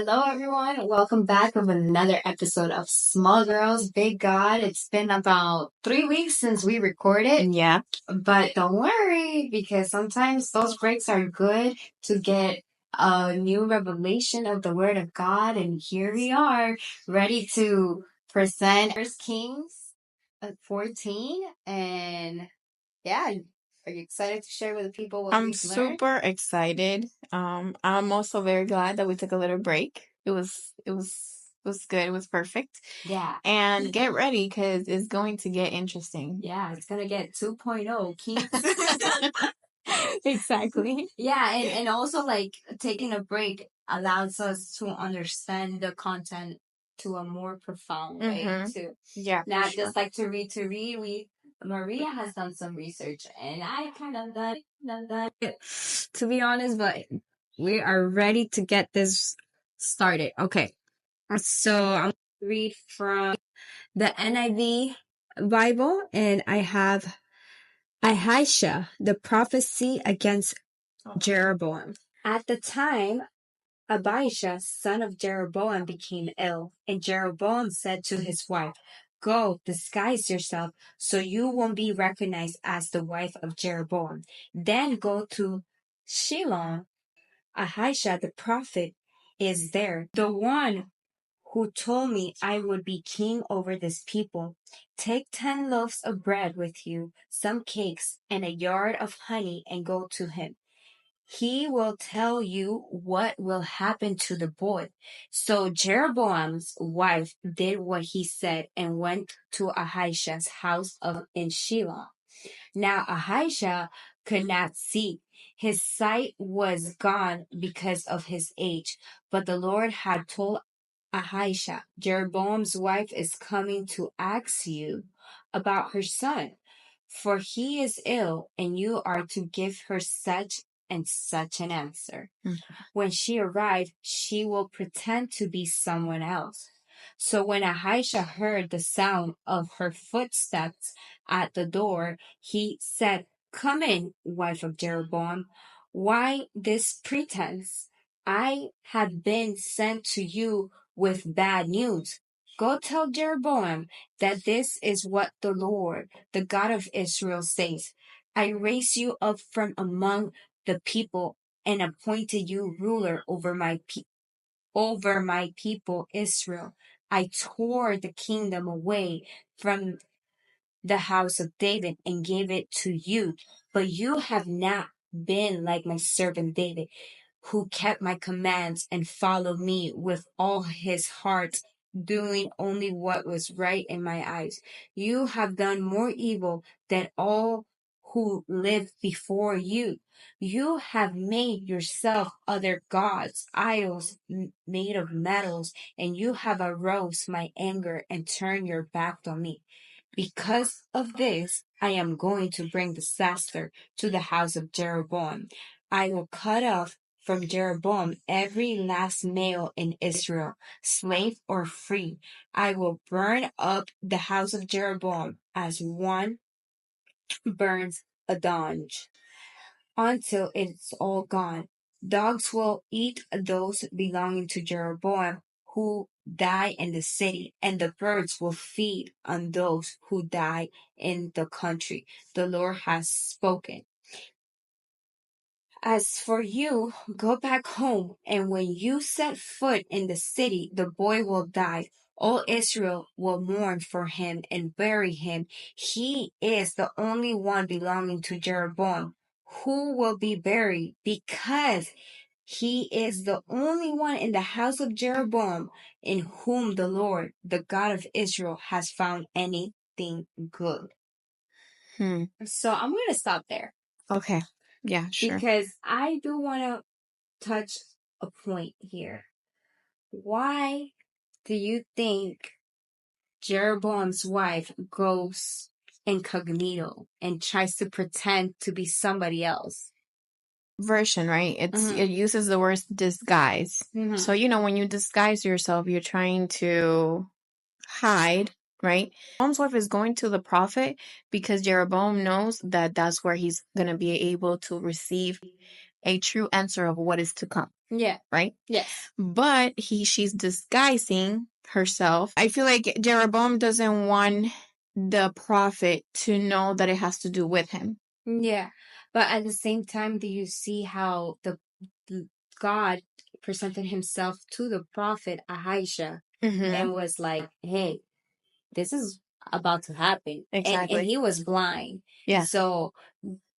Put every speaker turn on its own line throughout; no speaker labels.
Hello, everyone. Welcome back with another episode of Small Girls, Big God. It's been about 3 weeks since we recorded.
Yeah.
But don't worry, because sometimes those breaks are good to get a new revelation of the Word of God. And here we are, ready to present First Kings 14. And yeah, are you excited to share with the people what
I'm
we've learned?
super excited. I'm also very glad that we took a little break. It was good. It was perfect.
Yeah.
And get ready because it's going to get interesting.
Yeah, it's gonna get 2.0 Kings.
Exactly.
Yeah, and also like taking a break allows us to understand the content to a more profound way too.
Yeah, for
Not
sure.
just like to read to read. Maria has done some research and I kind of done that to be honest, but we are ready to get this started. Okay. So I'm gonna read from the NIV Bible, and I have Ahisha, the prophecy against Jeroboam. At the time, Abijah, son of Jeroboam, became ill, and Jeroboam said to his wife, "Go, disguise yourself so you won't be recognized as the wife of Jeroboam. Then go to Shiloh. Ahisha the prophet is there, the one who told me I would be king over this people. Take 10 loaves of bread with you, some cakes, and a yard of honey, and go to him. He will tell you what will happen to the boy." So Jeroboam's wife did what he said and went to Ahisha's house in Shiloh. Now Ahisha could not see. His sight was gone because of his age. But the Lord had told Ahisha, "Jeroboam's wife is coming to ask you about her son, for he is ill, and you are to give her such and such an answer. When she arrives, she will pretend to be someone else." So when Ahisha heard the sound of her footsteps at the door, he said, "Come in, wife of Jeroboam. Why this pretense? I have been sent to you with bad news. Go tell Jeroboam that this is what the Lord, the God of Israel, says. I raised you up from among the people and appointed you ruler over my people Israel. I tore the kingdom away from the house of David and gave it to you, but you have not been like my servant David, who kept my commands and followed me with all his heart, doing only what was right in my eyes. You have done more evil than all who lived before you. You have made yourself other gods, idols made of metals, and you have aroused my anger and turned your back on me. Because of this, I am going to bring disaster to the house of Jeroboam. I will cut off from Jeroboam every last male in Israel, slave or free. I will burn up the house of Jeroboam as one burns a donge until it's all gone. Dogs will eat those belonging to Jeroboam who die in the city, and the birds will feed on those who die in the country. The Lord has spoken. As for you, go back home, and when you set foot in the city, the boy will die. All Israel will mourn for him and bury him. He is the only one belonging to Jeroboam who will be buried, because he is the only one in the house of Jeroboam in whom the Lord, the God of Israel, has found anything good. So I'm going to stop there.
Okay. Yeah, sure.
Because I do want to touch a point here. Why do you think Jeroboam's wife goes incognito and tries to pretend to be somebody else?
Version, right? It uses the word disguise. So when you disguise yourself, you're trying to hide, right? Jeroboam's wife is going to the prophet because Jeroboam knows that that's where he's going to be able to receive a true answer of what is to come.
Yeah.
Right?
Yes.
But she's disguising herself. I feel like Jeroboam doesn't want the prophet to know that it has to do with him.
Yeah. But at the same time, do you see how the God presented himself to the prophet Ahijah and was like, hey, this is about to happen.
Exactly.
And he was blind.
Yeah.
So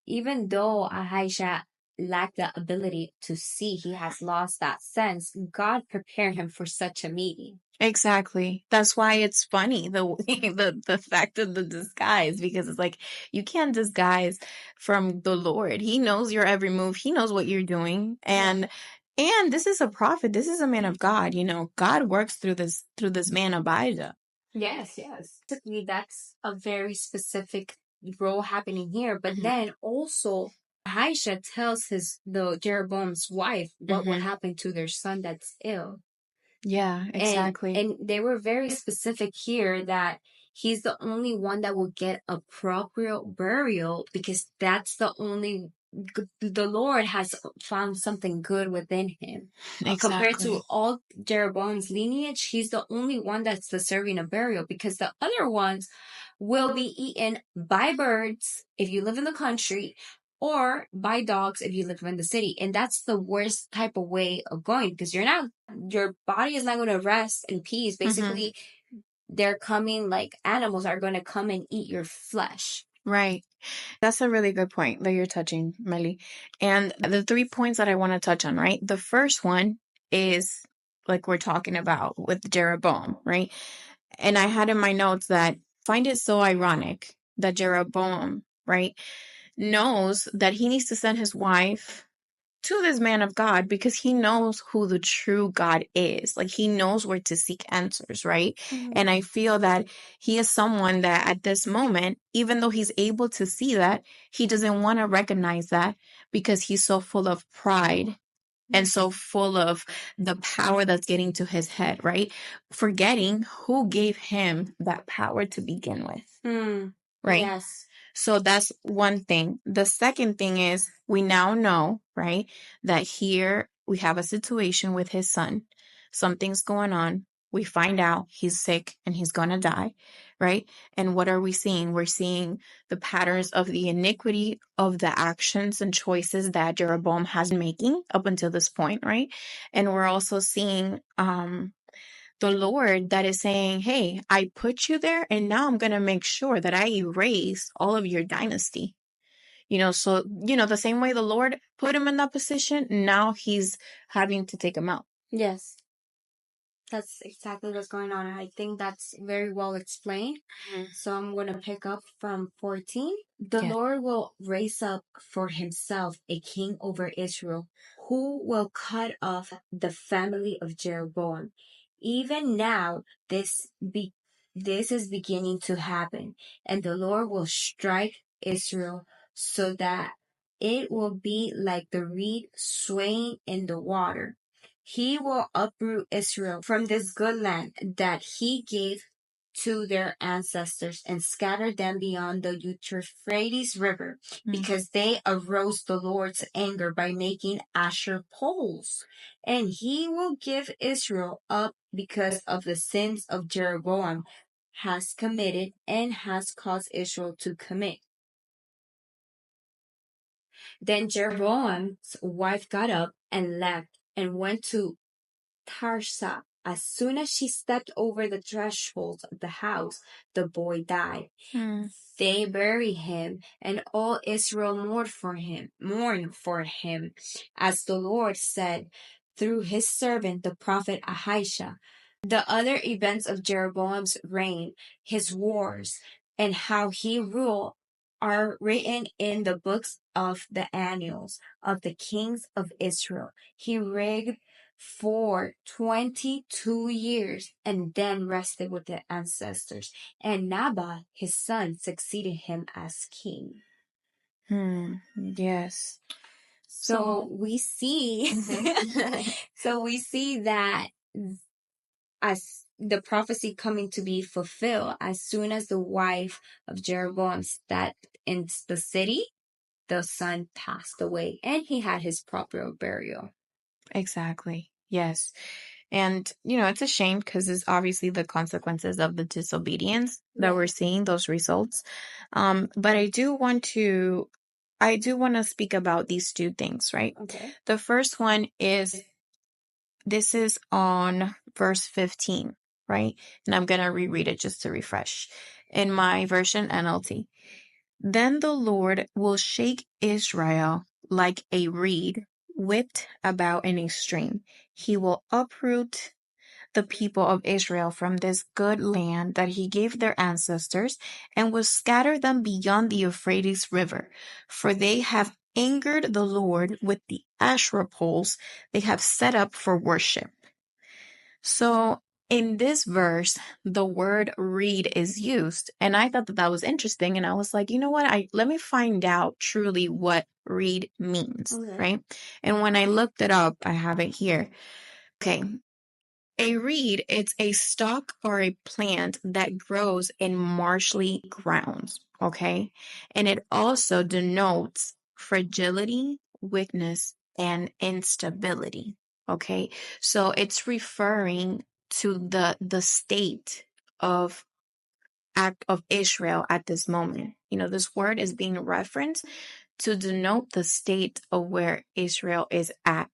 even though Ahijah lacked the ability to see, he has lost that sense. God prepared him for such a meeting.
Exactly. That's why it's funny, the fact of the disguise, because it's like you can't disguise from the Lord. He knows your every move. He knows what you're doing. And this is a prophet. This is a man of God. You know, God works through this man Abijah.
Yes, yes. Basically, that's a very specific role happening here. But then also, Ahijah tells the Jeroboam's wife what will happen to their son that's ill.
Yeah, exactly.
And they were very specific here that he's the only one that will get appropriate burial because that's the Lord has found something good within him. Compared to all Jeroboam's lineage, he's the only one that's deserving a burial because the other ones will be eaten by birds if you live in the country or by dogs if you live in the city. And that's the worst type of way of going because your body is not going to rest in peace. Basically, they're coming like animals are going to come and eat your flesh.
Right. That's a really good point that you're touching, Melly. And the 3 points that I want to touch on, right? The first one is like we're talking about with Jeroboam, right? And I had in my notes that find it so ironic that Jeroboam, right, knows that he needs to send his wife to this man of God because he knows who the true God is. Like he knows where to seek answers, right? And I feel that he is someone that at this moment, even though he's able to see that, he doesn't want to recognize that because he's so full of pride and so full of the power that's getting to his head, right? Forgetting who gave him that power to begin with. Right?
Yes.
So that's one thing. The second thing is we now know, right, that here we have a situation with his son. Something's going on. We find out he's sick and he's going to die, right? And what are we seeing? We're seeing the patterns of the iniquity of the actions and choices that Jeroboam has been making up until this point, right? And we're also seeing the Lord that is saying, hey, I put you there and now I'm going to make sure that I erase all of your dynasty. So, the same way the Lord put him in that position, now he's having to take him out.
Yes. That's exactly what's going on. I think that's very well explained. So I'm going to pick up from 14. The Lord will raise up for himself a king over Israel who will cut off the family of Jeroboam. Even now, this is beginning to happen, and the Lord will strike Israel so that it will be like the reed swaying in the water. He will uproot Israel from this good land that he gave to their ancestors and scatter them beyond the Euphrates River because they aroused the Lord's anger by making Asher poles. And he will give Israel up because of the sins of Jeroboam has committed and has caused Israel to commit. Then Jeroboam's wife got up and left and went to Tarsha. As soon as she stepped over the threshold of the house, the boy died. They buried him, and all Israel mourned for him, as the Lord said through his servant the prophet Ahijah. The other events of Jeroboam's reign, his wars, and how he ruled are written in the books of the annals of the kings of Israel. He reigned for 22 years and then rested with the ancestors. And Naboth, his son, succeeded him as king.
Yes.
So we see, so we see that as the prophecy coming to be fulfilled, as soon as the wife of Jeroboam stepped into the city, the son passed away and he had his proper burial.
Exactly. Yes. And, it's a shame because it's obviously the consequences of the disobedience that we're seeing, those results. But I do want to speak about these two things, right?
Okay.
The first one is, this is on verse 15, right? And I'm going to reread it just to refresh. In my version, NLT. Then the Lord will shake Israel like a reed whipped about in a stream. He will uproot the people of Israel from this good land that he gave their ancestors and will scatter them beyond the Euphrates River. For they have angered the Lord with the Asherah poles they have set up for worship. So in this verse, the word reed is used. And I thought that that was interesting. And I was like, you know what? Let me find out truly what reed means, right? And when I looked it up, I have it here. Okay. A reed, it's a stalk or a plant that grows in marshy grounds, okay? And it also denotes fragility, weakness, and instability, okay? So it's referring to the state of Israel at this moment. This word is being referenced to denote the state of where Israel is at,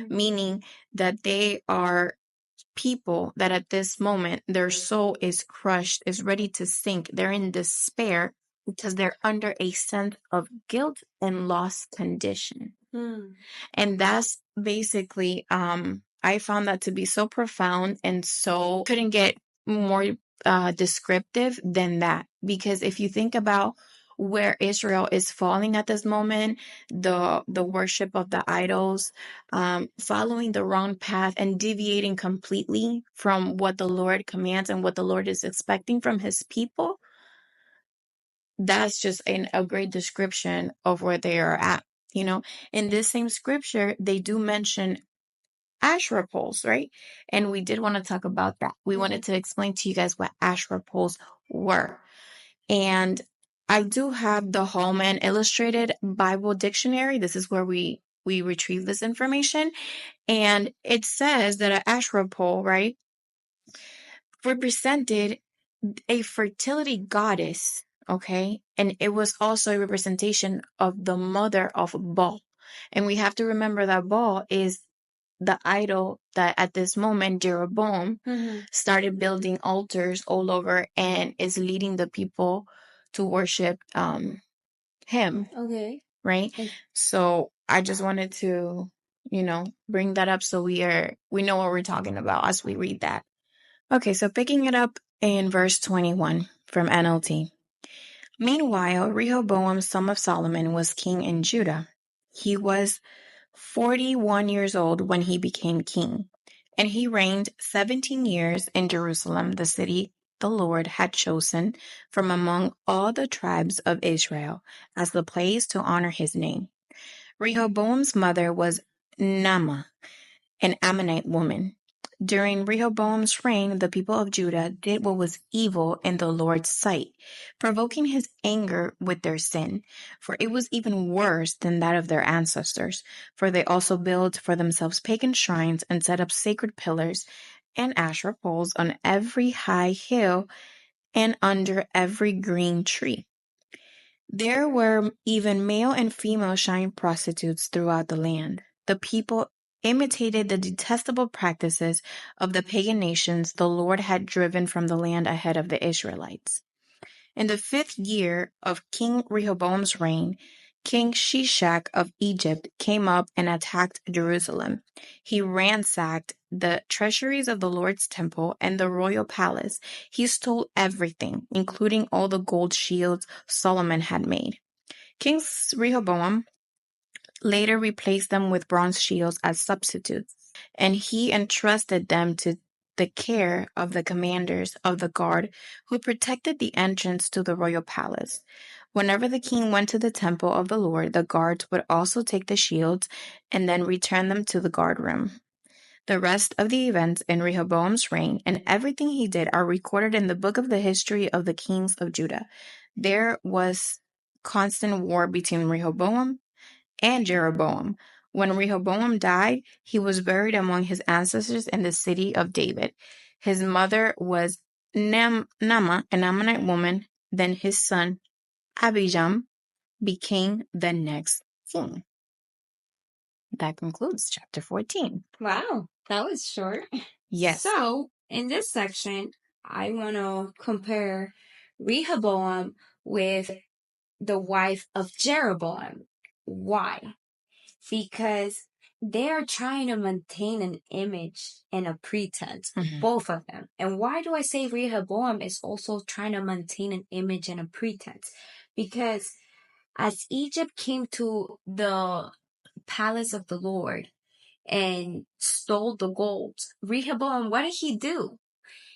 meaning that they are people that at this moment their soul is crushed, is ready to sink. They're in despair because they're under a sense of guilt and lost condition. And that's basically, I found that to be so profound and so couldn't get more descriptive than that. Because if you think about where Israel is falling at this moment, the worship of the idols, following the wrong path and deviating completely from what the Lord commands and what the Lord is expecting from his people, that's just a great description of where they are at. In this same scripture, they do mention Asherah poles, right? And we did want to talk about that. We wanted to explain to you guys what Asherah poles were. And I do have the Hallman Illustrated Bible Dictionary. This is where we retrieve this information. And it says that an Asherah pole, right, represented a fertility goddess, okay? And it was also a representation of the mother of Baal. And we have to remember that Baal is the idol that at this moment Jeroboam started building altars all over and is leading the people to worship him.
Okay.
Right? So I just wanted to, bring that up so we know what we're talking about as we read that. Okay, so picking it up in verse 21 from NLT. Meanwhile, Rehoboam, son of Solomon, was king in Judah. He was 41 years old when he became king, and he reigned 17 years in Jerusalem, the city the Lord had chosen from among all the tribes of Israel as the place to honor his name. Rehoboam's mother was Naamah, an Ammonite woman. During Rehoboam's reign, the people of Judah did what was evil in the Lord's sight, provoking his anger with their sin. For it was even worse than that of their ancestors, for they also built for themselves pagan shrines and set up sacred pillars and Asherah poles on every high hill and under every green tree. There were even male and female shrine prostitutes throughout the land. The people imitated the detestable practices of the pagan nations the Lord had driven from the land ahead of the Israelites. In the 5th year of King Rehoboam's reign, King Shishak of Egypt came up and attacked Jerusalem. He ransacked the treasuries of the Lord's temple and the royal palace. He stole everything, including all the gold shields Solomon had made. King Rehoboam later replaced them with bronze shields as substitutes, and he entrusted them to the care of the commanders of the guard who protected the entrance to the royal palace. Whenever the king went to the temple of the Lord, the guards would also take the shields and then return them to the guard room. The rest of the events in Rehoboam's reign and everything he did are recorded in the book of the history of the kings of Judah. There was constant war between Rehoboam and Jeroboam. When Rehoboam died, he was buried among his ancestors in the city of David. His mother was Naamah, an Ammonite woman. Then his son Abijam became the next king. That concludes chapter 14.
Wow, that was short.
Yes.
So, in this section, I want to compare Rehoboam with the wife of Jeroboam. Why? Because they're trying to maintain an image and a pretense, both of them. And why do I say Rehoboam is also trying to maintain an image and a pretense? Because as Egypt came to the palace of the Lord and stole the gold, Rehoboam, what did he do?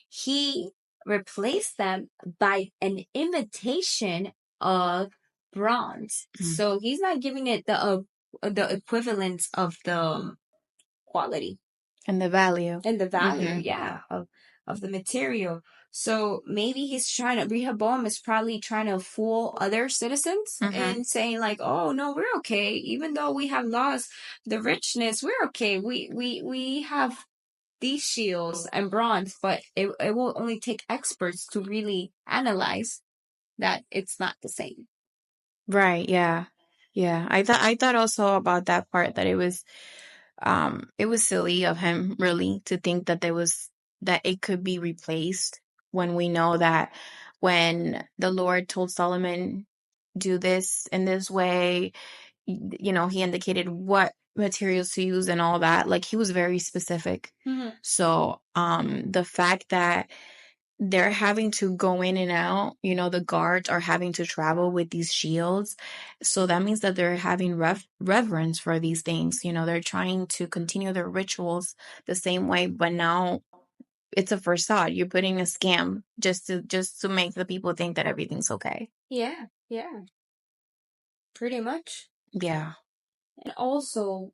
He replaced them by an imitation of bronze. So he's not giving it the equivalence of the quality
And the value.
and the value, yeah, of the material. So maybe Rehoboam is probably trying to fool other citizens and saying like, oh no, we're okay. Even though we have lost the richness, we're okay. We have these shields and bronze, but it will only take experts to really analyze that it's not the same.
Right, yeah. Yeah. I thought also about that part, that it was silly of him, really, to think that that it could be replaced, when we know that when the Lord told Solomon, do this in this way, he indicated what materials to use and all that. Like, he was very specific. So the fact that they're having to go in and out, the guards are having to travel with these shields, so that means that they're having reverence for these things. They're trying to continue their rituals the same way, but now it's a facade. You're putting a scam just to make the people think that everything's okay.
Yeah, pretty much.
Yeah.
And also,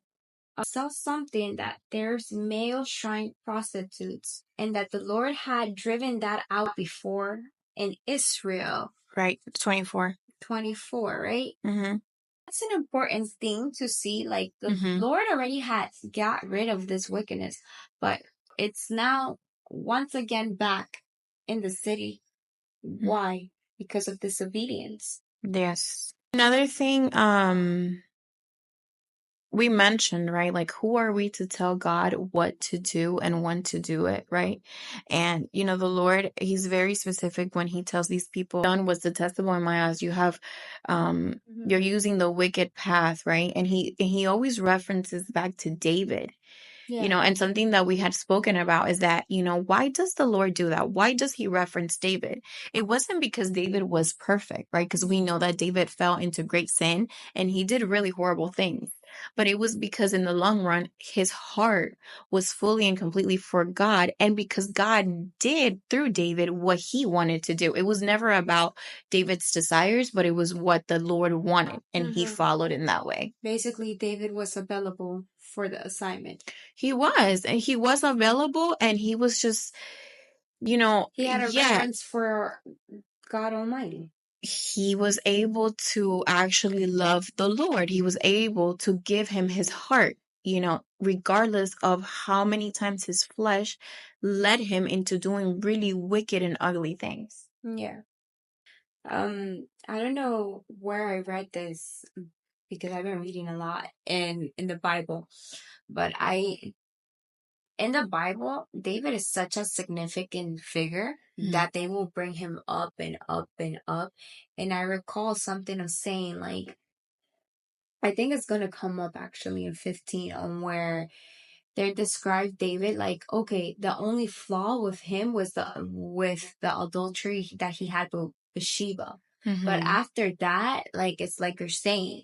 I saw something that there's male shrine prostitutes and that the Lord had driven that out before in Israel.
Right. 24.
24, right? That's an important thing to see. Like, the Lord already had got rid of this wickedness, but it's now once again back in the city. Why? Because of disobedience.
Yes. Another thing, we mentioned, right? Like, who are we to tell God what to do and when to do it, right? And, the Lord, he's very specific when he tells these people, done was detestable in my eyes. You have, you're using the wicked path, right? And he always references back to David. And something that we had spoken about is that, why does the Lord do that? Why does he reference David? It wasn't because David was perfect, right? Because we know that David fell into great sin and he did really horrible things. But it was because in the long run, his heart was fully and completely for God. And because God did through David what he wanted to do. It was never about David's desires, but it was what the Lord wanted. And he followed in that way.
Basically, David was available for the assignment.
He was. And he was available, and he was just,
he had a reverence for God Almighty.
He was able to actually love the Lord. He was able to give him his heart, regardless of how many times his flesh led him into doing really wicked and ugly things.
Yeah. I don't know where I read this, because I've been reading a lot in the Bible, but in the Bible, David is such a significant figure that they will bring him up and up and up. And I recall something of saying, like, I think it's going to come up actually in 15, on where they describe David like, okay, the only flaw with him was with the adultery that he had with Bathsheba. But after that, like, it's like you're saying,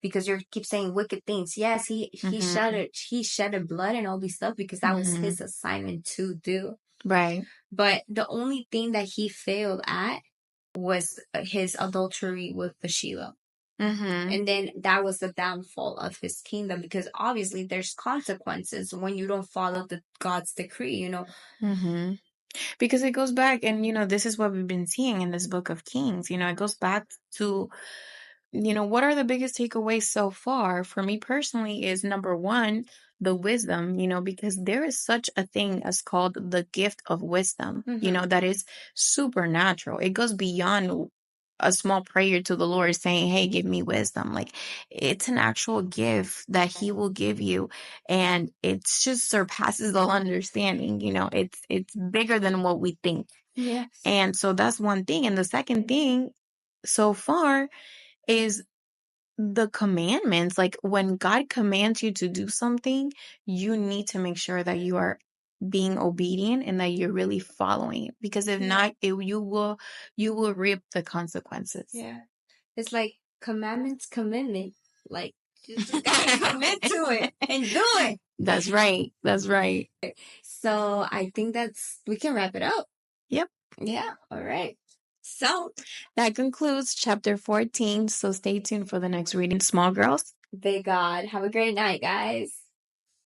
because you keep saying wicked things. Yes, he shedded blood and all these stuff because that was his assignment to do.
Right.
But the only thing that he failed at was his adultery with Bathsheba. And then that was the downfall of his kingdom, because obviously there's consequences when you don't follow God's decree,
Because it goes back, and this is what we've been seeing in this book of Kings. It goes back to what are the biggest takeaways so far for me personally is number one, the wisdom, because there is such a thing as called the gift of wisdom, that is supernatural. It goes beyond a small prayer to the Lord saying, hey, give me wisdom. Like, it's an actual gift that he will give you. And it just surpasses all understanding. It's bigger than what we think.
Yes.
And so that's one thing. And the second thing so far is the commandments. Like, when God commands you to do something, you need to make sure that you are being obedient and that you're really following it, because if not, you will reap the consequences.
Yeah. It's like commandments, commitment. Like, you just gotta commit to it and do it.
That's right. That's right.
So I think we can wrap it up.
Yep.
Yeah. All right. So
that concludes chapter 14. So stay tuned for the next reading, small girls.
Big God. Have a great night, guys.